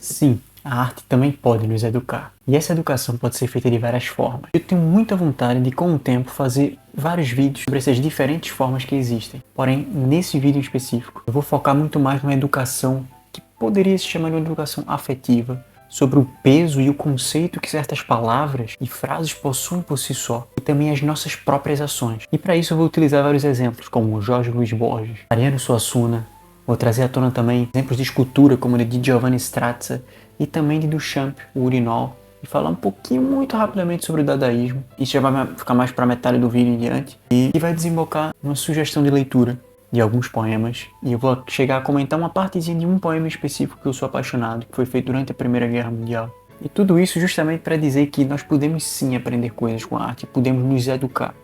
Sim, a arte também pode nos educar. E essa educação pode ser feita de várias formas. Eu tenho muita vontade de, com o tempo, fazer vários vídeos sobre essas diferentes formas que existem. Porém, nesse vídeo em específico, eu vou focar muito mais numa educação que poderia se chamar de uma educação afetiva, sobre o peso e o conceito que certas palavras e frases possuem por si só, e também as nossas próprias ações. E para isso eu vou utilizar vários exemplos, como Jorge Luiz Borges, Ariano Suassuna. Vou trazer à tona também exemplos de escultura, como o de Giovanni Strazza, e também de Duchamp, o urinol, e falar um pouquinho, muito rapidamente, sobre o dadaísmo. Isso já vai ficar mais para metade do vídeo em diante, e vai desembocar numa sugestão de leitura de alguns poemas, e eu vou chegar a comentar uma partezinha de um poema específico que eu sou apaixonado, que foi feito durante a Primeira Guerra Mundial. E tudo isso justamente para dizer que nós podemos sim aprender coisas com a arte, podemos nos educar.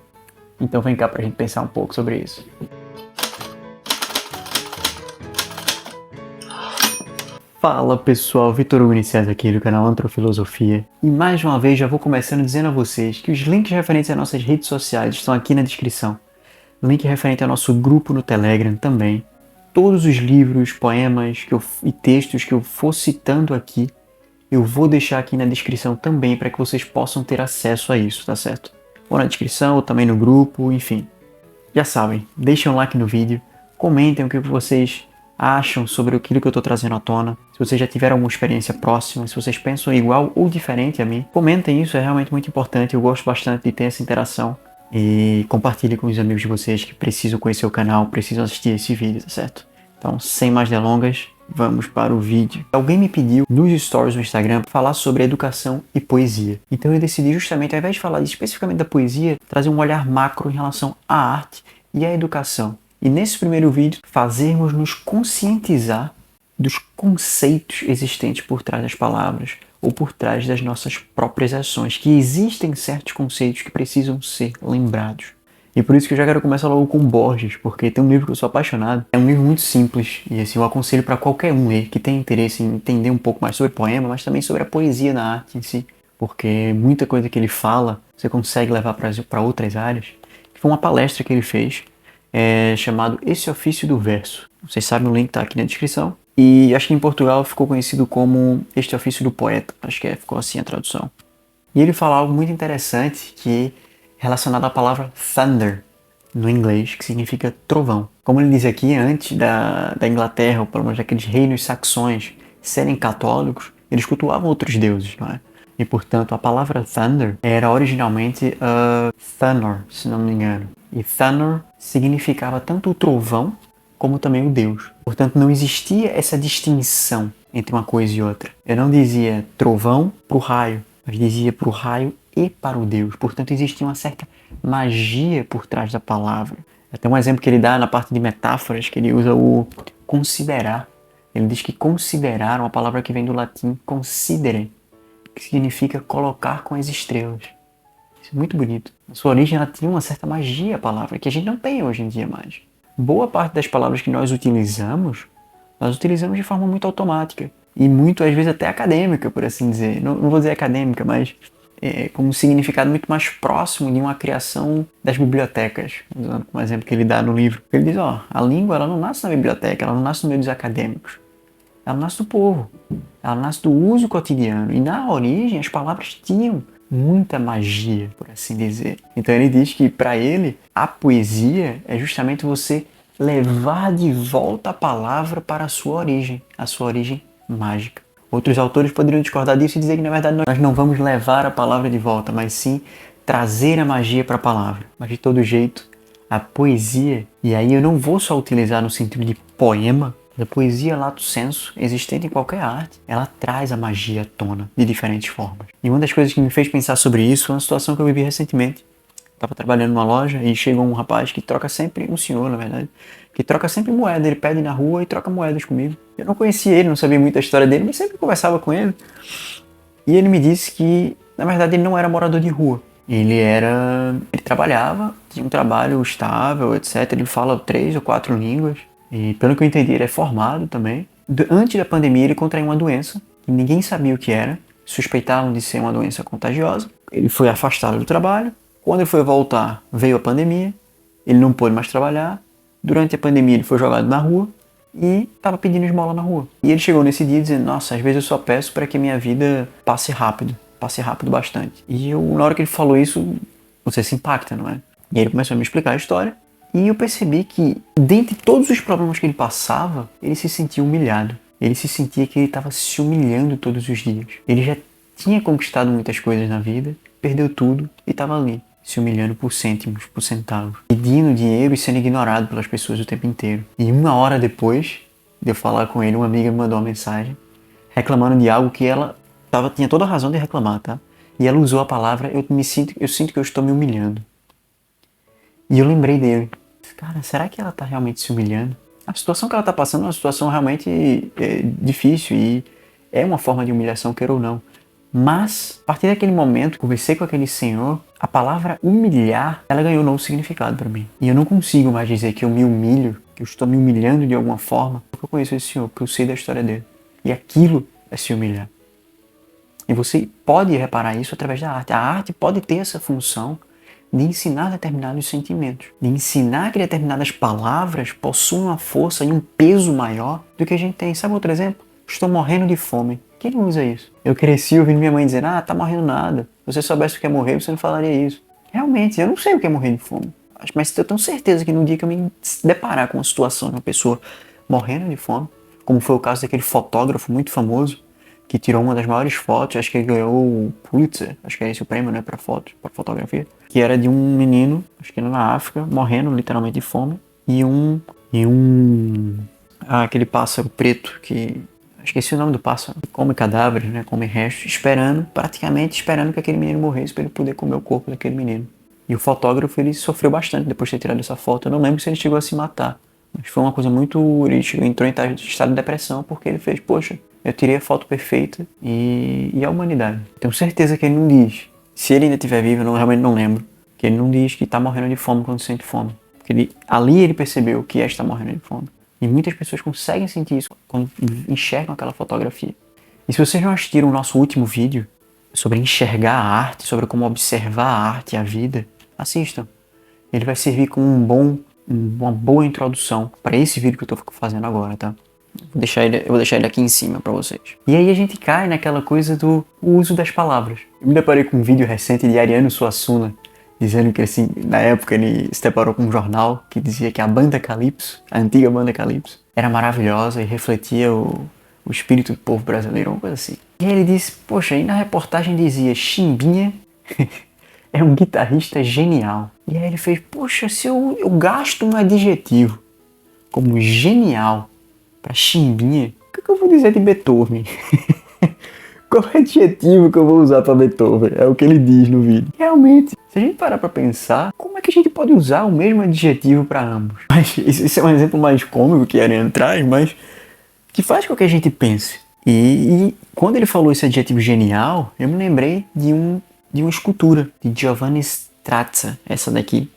Então vem cá pra gente pensar um pouco sobre isso. Fala pessoal, Vitor Hugo César aqui do canal Antrofilosofia. E mais uma vez já vou começando dizendo a vocês que os links referentes às nossas redes sociais estão aqui na descrição. Link referente ao nosso grupo no Telegram também. Todos os livros, poemas e textos que eu for citando aqui, eu vou deixar aqui na descrição também para que vocês possam ter acesso a isso, tá certo? Ou na descrição, ou também no grupo, enfim. Já sabem, deixem um like no vídeo, comentem o que vocês acham sobre aquilo que eu estou trazendo à tona. Se vocês já tiveram alguma experiência próxima, se vocês pensam igual ou diferente a mim, comentem isso, é realmente muito importante, eu gosto bastante de ter essa interação. E compartilhe com os amigos de vocês que precisam conhecer o canal, precisam assistir esse vídeo, tá certo? Então, sem mais delongas, vamos para o vídeo. Alguém me pediu nos stories no Instagram para falar sobre educação e poesia. Então eu decidi justamente, ao invés de falar especificamente da poesia, trazer um olhar macro em relação à arte e à educação. E nesse primeiro vídeo, fazermos nos conscientizar dos conceitos existentes por trás das palavras ou por trás das nossas próprias ações, que existem certos conceitos que precisam ser lembrados. E por isso que eu já quero começar logo com Borges, porque tem um livro que eu sou apaixonado, é um livro muito simples, e assim, eu aconselho para qualquer um ler que tem interesse em entender um pouco mais sobre poema, mas também sobre a poesia na arte em si, porque muita coisa que ele fala, você consegue levar para outras áreas. Foi uma palestra que ele fez, chamado Esse Ofício do Verso. Vocês sabem, o link está aqui na descrição. E acho que em Portugal ficou conhecido como Este Ofício do Poeta. Acho que ficou assim a tradução. E ele fala algo muito interessante que é relacionado à palavra thunder, no inglês, que significa trovão. Como ele diz aqui, antes da Inglaterra, ou pelo menos daqueles reinos saxões serem católicos, eles cultuavam outros deuses, não é? E portanto a palavra thunder era originalmente Thunor, se não me engano. E Thunor significava tanto o trovão como também o Deus. Portanto, não existia essa distinção entre uma coisa e outra. Eu não dizia trovão para o raio, mas dizia para o raio e para o Deus. Portanto, existia uma certa magia por trás da palavra. Até um exemplo que ele dá na parte de metáforas, que ele usa o considerar. Ele diz que considerar é uma palavra que vem do latim considere, que significa colocar com as estrelas. Isso é muito bonito. Na sua origem, ela tinha uma certa magia, a palavra, que a gente não tem hoje em dia mais. Boa parte das palavras que nós utilizamos de forma muito automática e muito, às vezes, até acadêmica, por assim dizer. Não vou dizer acadêmica, mas com um significado muito mais próximo de uma criação das bibliotecas. Usando como exemplo que ele dá no livro. Ele diz, a língua ela não nasce na biblioteca, ela não nasce no meio dos acadêmicos. Ela nasce do povo, ela nasce do uso cotidiano. E na origem as palavras tinham muita magia, por assim dizer. Então ele diz que para ele a poesia é justamente você levar de volta a palavra para a sua origem mágica. Outros autores poderiam discordar disso e dizer que na verdade nós não vamos levar a palavra de volta, mas sim trazer a magia para a palavra. Mas de todo jeito, a poesia, e aí eu não vou só utilizar no sentido de poema, a poesia lato sensu, existente em qualquer arte, ela traz a magia à tona de diferentes formas. E uma das coisas que me fez pensar sobre isso é uma situação que eu vivi recentemente. Estava trabalhando numa loja e chegou um rapaz que troca sempre, um senhor na verdade, que troca sempre moeda. Ele pede na rua e troca moedas comigo. Eu não conhecia ele, não sabia muito a história dele, mas sempre conversava com ele. E ele me disse que, na verdade, ele não era morador de rua. Ele trabalhava, tinha um trabalho estável, etc. Ele fala 3 ou 4 línguas. E pelo que eu entendi, ele é formado também. Antes da pandemia, ele contraiu uma doença que ninguém sabia o que era. Suspeitavam de ser uma doença contagiosa. Ele foi afastado do trabalho. Quando ele foi voltar, veio a pandemia. Ele não pôde mais trabalhar. Durante a pandemia, ele foi jogado na rua. e estava pedindo esmola na rua. E ele chegou nesse dia dizendo, nossa, às vezes eu só peço para que a minha vida passe rápido bastante. E eu, na hora que ele falou isso, você se impacta, não é? E ele começou a me explicar a história, e eu percebi que, dentre todos os problemas que ele passava, ele se sentia humilhado. Ele se sentia que ele estava se humilhando todos os dias. Ele já tinha conquistado muitas coisas na vida, perdeu tudo e estava ali, se humilhando por cêntimos, por centavos, pedindo dinheiro e sendo ignorado pelas pessoas o tempo inteiro. E 1 hora depois de eu falar com ele, uma amiga me mandou uma mensagem reclamando de algo que ela tinha toda a razão de reclamar, tá? E ela usou a palavra, eu sinto que eu estou me humilhando. E eu lembrei dele. Cara, será que ela está realmente se humilhando? A situação que ela está passando é uma situação realmente difícil e é uma forma de humilhação, queira ou não. Mas, a partir daquele momento, conversei com aquele senhor, a palavra humilhar, ela ganhou um novo significado para mim. E eu não consigo mais dizer que eu me humilho, que eu estou me humilhando de alguma forma, porque eu conheço esse senhor, porque eu sei da história dele. E aquilo é se humilhar. E você pode reparar isso através da arte. A arte pode ter essa função de ensinar determinados sentimentos, de ensinar que determinadas palavras possuem uma força e um peso maior do que a gente tem. Sabe outro exemplo? Estou morrendo de fome. Quem não usa isso? Eu cresci ouvindo minha mãe dizer, tá morrendo nada. Se você soubesse o que é morrer, você não falaria isso. Realmente, eu não sei o que é morrer de fome. Mas eu tenho certeza que no dia que eu me deparar com uma situação de uma pessoa morrendo de fome, como foi o caso daquele fotógrafo muito famoso, que tirou uma das maiores fotos, acho que ele ganhou o Pulitzer, acho que é esse o prêmio, né, para fotografia, que era de um menino, acho que era na África, morrendo literalmente de fome, aquele pássaro preto que, esqueci o nome do pássaro, que come cadáveres, né, come restos, praticamente esperando que aquele menino morresse para ele poder comer o corpo daquele menino. E o fotógrafo, ele sofreu bastante depois de ter tirado essa foto. Eu não lembro se ele chegou a se matar, mas foi uma coisa muito... Ele entrou em estado de depressão porque ele fez, poxa, eu tirei a foto perfeita e a humanidade. Tenho certeza que ele não diz, se ele ainda estiver vivo, eu realmente não lembro, que ele não diz que está morrendo de fome quando sente fome. Porque ali ele percebeu que estar morrendo de fome. E muitas pessoas conseguem sentir isso quando enxergam aquela fotografia. E se vocês não assistiram o nosso último vídeo sobre enxergar a arte, sobre como observar a arte e a vida, assistam. Ele vai servir como uma boa introdução para esse vídeo que eu estou fazendo agora, tá? Eu vou deixar ele aqui em cima para vocês. E aí a gente cai naquela coisa do uso das palavras. Eu me deparei com um vídeo recente de Ariano Suassuna, dizendo que assim, na época ele se deparou com um jornal que dizia que a banda Calypso, a antiga banda Calypso, era maravilhosa e refletia o espírito do povo brasileiro, uma coisa assim. E aí ele disse, poxa, aí na reportagem dizia, Chimbinha é um guitarrista genial. E aí ele fez, poxa, se eu gasto um adjetivo como genial para Chimbinha, o que eu vou dizer de Beethoven? Qual adjetivo que eu vou usar para Beethoven? É o que ele diz no vídeo. Realmente, se a gente parar para pensar, como é que a gente pode usar o mesmo adjetivo para ambos? Mas isso é um exemplo mais cômico que Ariano traz, mas que faz com que a gente pense. E quando ele falou esse adjetivo genial, eu me lembrei de uma escultura de Giovanni Strazza, essa daqui,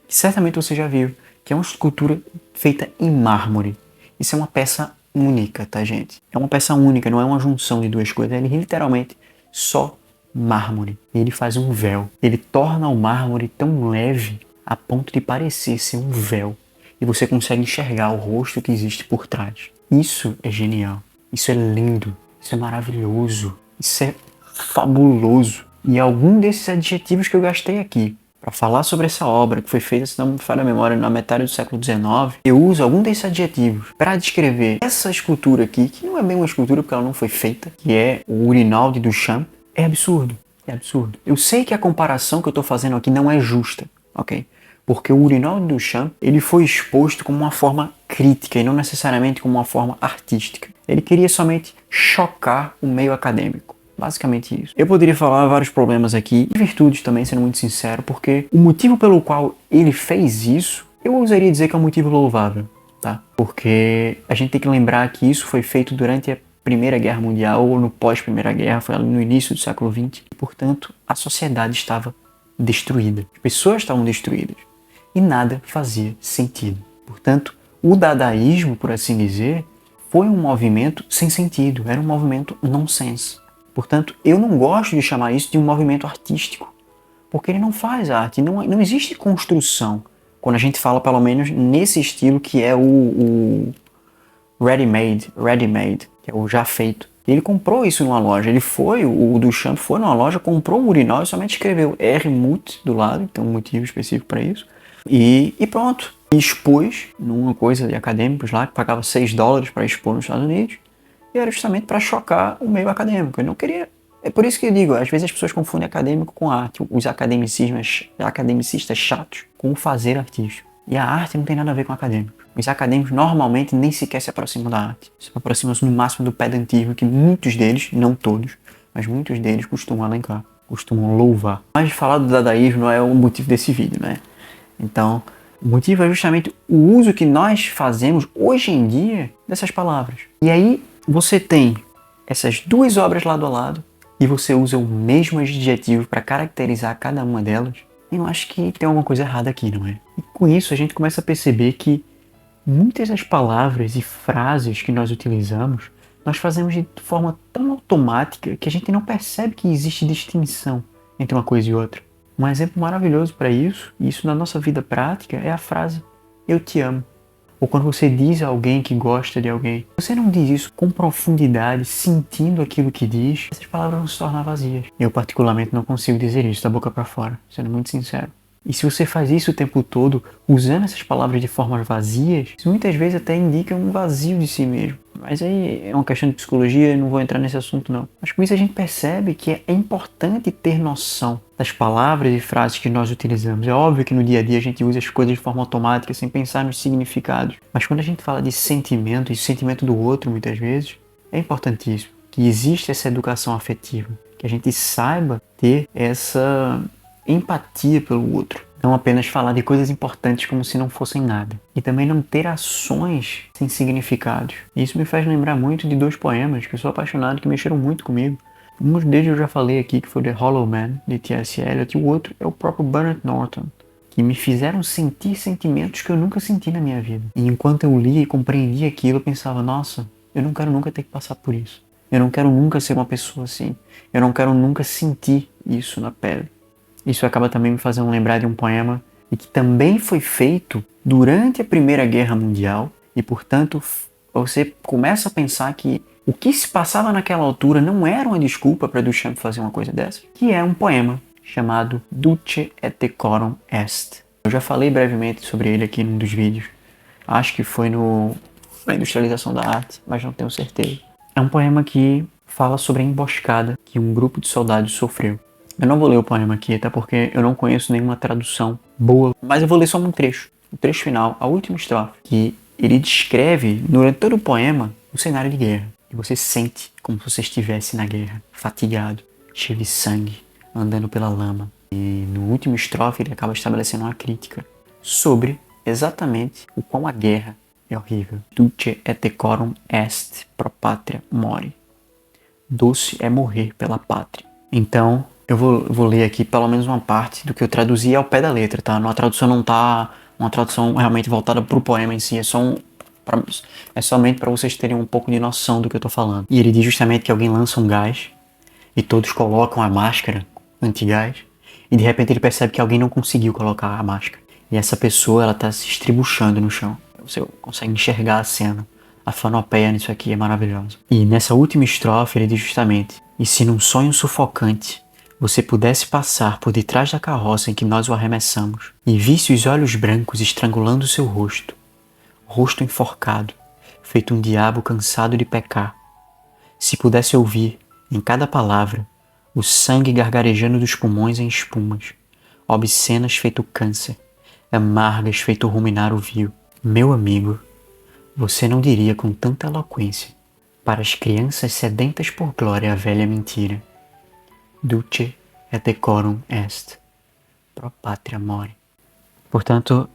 que certamente você já viu, que é uma escultura feita em mármore. Isso é uma peça única, tá, gente? É uma peça única, não é uma junção de duas coisas. Ele literalmente só mármore. Ele faz um véu. Ele torna o mármore tão leve a ponto de parecer ser um véu. E você consegue enxergar o rosto que existe por trás. Isso é genial. Isso é lindo. Isso é maravilhoso. Isso é fabuloso. E algum desses adjetivos que eu gastei aqui para falar sobre essa obra, que foi feita, se não me falha a memória, na metade do século XIX, eu uso algum desses adjetivos para descrever essa escultura aqui, que não é bem uma escultura porque ela não foi feita, que é o Urinal de Duchamp. É absurdo. É absurdo. Eu sei que a comparação que eu estou fazendo aqui não é justa, ok? Porque o Urinal de Duchamp, ele foi exposto como uma forma crítica e não necessariamente como uma forma artística. Ele queria somente chocar o meio acadêmico. Basicamente isso. Eu poderia falar vários problemas aqui, e virtudes também, sendo muito sincero, porque o motivo pelo qual ele fez isso, eu ousaria dizer que é um motivo louvável, tá? Porque a gente tem que lembrar que isso foi feito durante a Primeira Guerra Mundial, ou no pós-Primeira Guerra, foi ali no início do século XX, e, portanto, a sociedade estava destruída. As pessoas estavam destruídas. E nada fazia sentido. Portanto, o dadaísmo, por assim dizer, foi um movimento sem sentido, era um movimento nonsense. Portanto, eu não gosto de chamar isso de um movimento artístico, porque ele não faz arte, não existe construção. Quando a gente fala, pelo menos, nesse estilo que é o ready-made, que é o já feito. E ele comprou isso numa loja. O Duchamp foi numa loja, comprou um urinol e somente escreveu R-Mut do lado, tem um motivo específico para isso. E pronto. E expôs numa coisa de acadêmicos lá, que pagava $6 para expor nos Estados Unidos. E era justamente para chocar o meio acadêmico. Ele não queria... É por isso que eu digo, às vezes as pessoas confundem acadêmico com arte. Os academicistas chatos com o fazer artístico. E a arte não tem nada a ver com acadêmico. Os acadêmicos normalmente nem sequer se aproximam da arte. Se aproximam no máximo do pedantismo, que muitos deles, não todos, mas muitos deles costumam alencar, costumam louvar. Mas falar do dadaísmo não é o motivo desse vídeo, né? Então, o motivo é justamente o uso que nós fazemos hoje em dia dessas palavras. E aí você tem essas duas obras lado a lado e você usa o mesmo adjetivo para caracterizar cada uma delas. Eu acho que tem alguma coisa errada aqui, não é? E com isso a gente começa a perceber que muitas das palavras e frases que nós utilizamos, nós fazemos de forma tão automática que a gente não percebe que existe distinção entre uma coisa e outra. Um exemplo maravilhoso para isso, e isso na nossa vida prática, é a frase "eu te amo". Ou quando você diz a alguém que gosta de alguém, você não diz isso com profundidade, sentindo aquilo que diz, essas palavras vão se tornar vazias. Eu particularmente não consigo dizer isso da boca para fora, sendo muito sincero. E se você faz isso o tempo todo, usando essas palavras de formas vazias, isso muitas vezes até indica um vazio de si mesmo. Mas aí é uma questão de psicologia e não vou entrar nesse assunto não. Mas com isso a gente percebe que é importante ter noção das palavras e frases que nós utilizamos. É óbvio que no dia a dia a gente usa as coisas de forma automática, sem pensar nos significados. Mas quando a gente fala de sentimento e sentimento do outro, muitas vezes, é importantíssimo que exista essa educação afetiva. Que a gente saiba ter essa empatia pelo outro. Não apenas falar de coisas importantes como se não fossem nada. E também não ter ações sem significados. Isso me faz lembrar muito de 2 poemas que eu sou apaixonado, que mexeram muito comigo. Um deles eu já falei aqui, que foi The Hollow Man, de T.S. Eliot, e o outro é o próprio Bernard Norton, que me fizeram sentir sentimentos que eu nunca senti na minha vida. E enquanto eu lia e compreendia aquilo, eu pensava, nossa, eu não quero nunca ter que passar por isso. Eu não quero nunca ser uma pessoa assim. Eu não quero nunca sentir isso na pele. Isso acaba também me fazendo lembrar de um poema e que também foi feito durante a Primeira Guerra Mundial e, portanto, você começa a pensar que o que se passava naquela altura não era uma desculpa para Duchamp fazer uma coisa dessa, que é um poema chamado Dulce et decorum est. Eu já falei brevemente sobre ele aqui num dos vídeos, acho que foi na Industrialização da Arte, mas não tenho certeza. É um poema que fala sobre a emboscada que um grupo de soldados sofreu. Eu não vou ler o poema aqui, até porque eu não conheço nenhuma tradução boa, mas eu vou ler só um trecho. O trecho final, a última estrofe, que ele descreve, durante todo o poema, o cenário de guerra. E você sente como se você estivesse na guerra, fatigado, cheio de sangue, andando pela lama. E no último estrofe ele acaba estabelecendo uma crítica sobre exatamente o quão a guerra é horrível. Dulce et decorum est pro patria mori. Doce é morrer pela pátria. Então, eu vou ler aqui pelo menos uma parte do que eu traduzi ao pé da letra, tá? A tradução não tá uma tradução realmente voltada pro poema em si, é somente para vocês terem um pouco de noção do que eu tô falando. E ele diz justamente que alguém lança um gás e todos colocam a máscara antigás e de repente ele percebe que alguém não conseguiu colocar a máscara. E essa pessoa, ela tá se estribuchando no chão. Você consegue enxergar a cena. A fanopeia nisso aqui é maravilhosa. E nessa última estrofe ele diz justamente: e se num sonho sufocante você pudesse passar por detrás da carroça em que nós o arremessamos e visse os olhos brancos estrangulando seu rosto, rosto enforcado, feito um diabo cansado de pecar, se pudesse ouvir, em cada palavra, o sangue gargarejando dos pulmões em espumas, obscenas feito câncer, amargas feito ruminar o vil, meu amigo, você não diria com tanta eloquência, para as crianças sedentas por glória a velha mentira: Dulce et decorum est, pro patria mori. Portanto,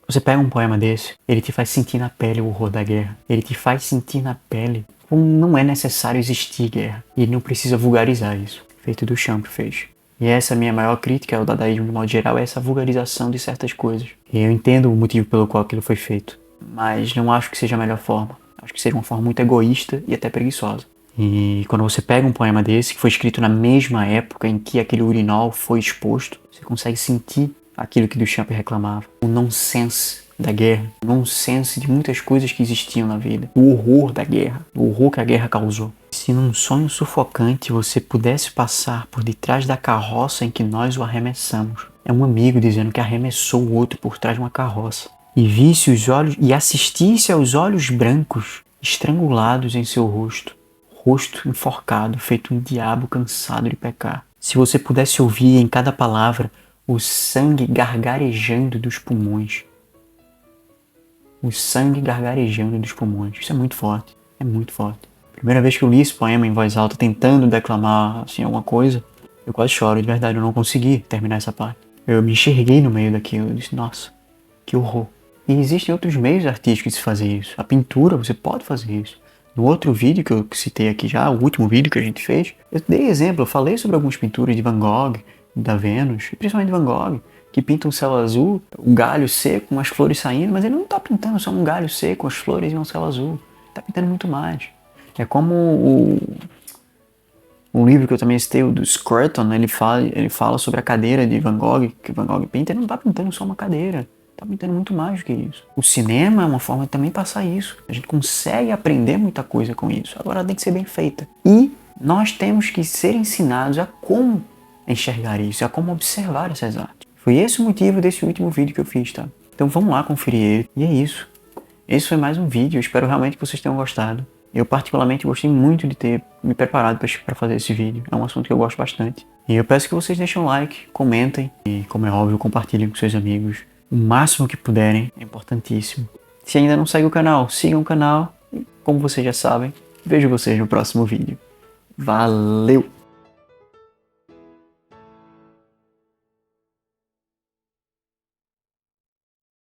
você pega um poema desse, ele te faz sentir na pele o horror da guerra. Ele te faz sentir na pele como não é necessário existir guerra. E ele não precisa vulgarizar isso. Feito Duchamp fez. E essa é a minha maior crítica ao dadaísmo de modo geral, é essa vulgarização de certas coisas. E eu entendo o motivo pelo qual aquilo foi feito, mas não acho que seja a melhor forma. Acho que seja uma forma muito egoísta e até preguiçosa. E quando você pega um poema desse, que foi escrito na mesma época em que aquele urinol foi exposto, você consegue sentir aquilo que Duchamp reclamava. O nonsense da guerra, nonsense de muitas coisas que existiam na vida, o horror da guerra, o horror que a guerra causou. Se num sonho sufocante você pudesse passar por detrás da carroça em que nós o arremessamos, é um amigo dizendo que arremessou o outro por trás de uma carroça, e visse os olhos e assistisse aos olhos brancos estrangulados em seu rosto, rosto enforcado, feito um diabo cansado de pecar. Se você pudesse ouvir em cada palavra o sangue gargarejando dos pulmões. O sangue gargarejando dos pulmões. Isso é muito forte. É muito forte. Primeira vez que eu li esse poema em voz alta, tentando declamar assim, alguma coisa, eu quase choro, de verdade. Eu não consegui terminar essa parte. Eu me enxerguei no meio daquilo. Eu disse, nossa, que horror. E existem outros meios artísticos de se fazer isso. A pintura, você pode fazer isso. No outro vídeo que eu citei aqui já, o último vídeo que a gente fez, eu dei exemplo, eu falei sobre algumas pinturas de Van Gogh, da Vênus, principalmente Van Gogh, que pinta um céu azul, um galho seco, umas flores saindo, mas ele não está pintando só um galho seco, as flores e um céu azul. Ele está pintando muito mais. É como um livro que eu também citei, o do Scruton, ele fala sobre a cadeira de Van Gogh, que Van Gogh pinta, ele não está pintando só uma cadeira. Tá pintando muito mais do que isso. O cinema é uma forma de também passar isso. A gente consegue aprender muita coisa com isso. Agora ela tem que ser bem feita. E nós temos que ser ensinados a como enxergar isso, a como observar essas artes. Foi esse o motivo desse último vídeo que eu fiz, tá? Então vamos lá conferir ele. E é isso. Esse foi mais um vídeo. Eu espero realmente que vocês tenham gostado. Eu particularmente gostei muito de ter me preparado para fazer esse vídeo. É um assunto que eu gosto bastante. E eu peço que vocês deixem um like, comentem e, como é óbvio, compartilhem com seus amigos. O máximo que puderem, é importantíssimo. Se ainda não segue o canal, sigam o canal. E como vocês já sabem, vejo vocês no próximo vídeo. Valeu!